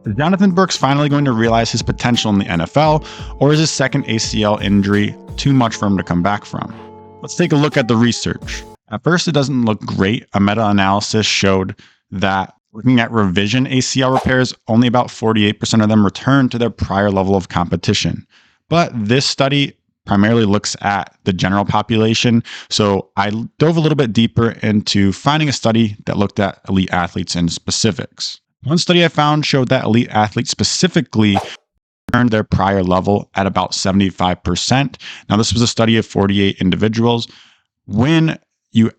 Is Jonathon Brooks finally going to realize his potential in the NFL, or is his second ACL injury too much for him to come back from? Let's take a look at the research. At first, it doesn't look great. A meta-analysis showed that looking at revision ACL repairs, only about 48% of them returned to their prior level of competition. But this study primarily looks at the general population. So I dove a little bit deeper into finding a study that looked at elite athletes in specifics. One study I found showed that elite athletes specifically earned their prior level at about 75%. Now, this was a study of 48 individuals. When you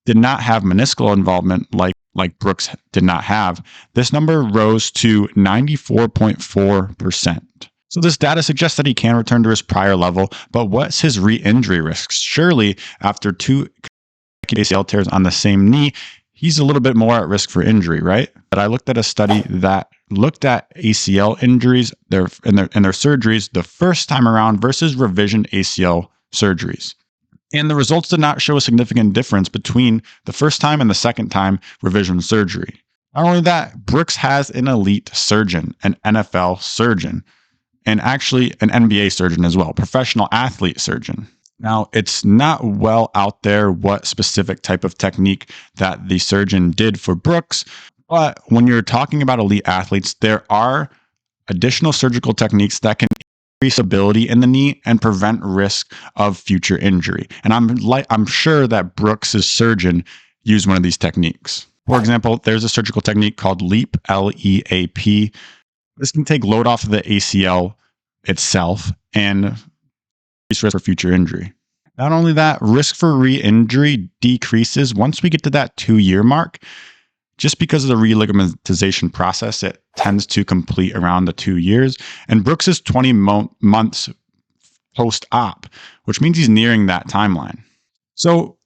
did not have meniscal involvement like Brooks did not have, this number rose to 94.4%. So this data suggests that he can return to his prior level, but what's his re-injury risks? Surely, after 2 ACL tears on the same knee, he's a little bit more at risk for injury, right? But I looked at a study that looked at ACL injuries and their surgeries the first time around versus revision ACL surgeries. And the results did not show a significant difference between the first time and the second time revision surgery. Not only that, Brooks has an elite surgeon, an NFL surgeon, and actually an NBA surgeon as well, professional athlete surgeon. Now, it's not well out there what specific type of technique that the surgeon did for Brooks, but when you're talking about elite athletes, there are additional surgical techniques that can increase stability in the knee and prevent risk of future injury. And I'm sure that Brooks' surgeon used one of these techniques. For example, there's a surgical technique called LEAP, L-E-A-P. This can take load off of the ACL itself and risk for future injury. Not only that, risk for re-injury decreases once we get to that 2-year mark. Just because of the religamentization process, it tends to complete around the 2 years. And Brooks is 20 months post-op, which means he's nearing that timeline. So,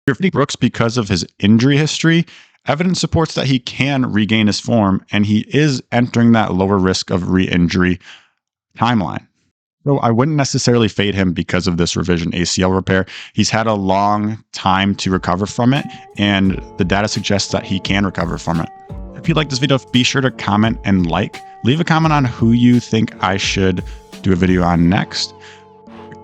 for Brooks, because of his injury history, evidence supports that he can regain his form, and he is entering that lower risk of re-injury timeline. So I wouldn't necessarily fade him because of this revision ACL repair. He's had a long time to recover from it, and the data suggests that he can recover from it. If you like this video, be sure to comment and like. Leave a comment on who you think I should do a video on next.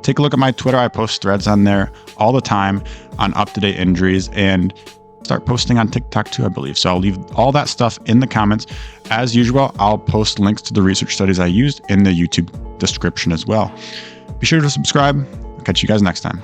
Take a look at my Twitter. I post threads on there all the time on up-to-date injuries, and start posting on TikTok too, I believe. So I'll leave all that stuff in the comments. As usual, I'll post links to the research studies I used in the YouTube description as well. Be sure to subscribe. I'll catch you guys next time.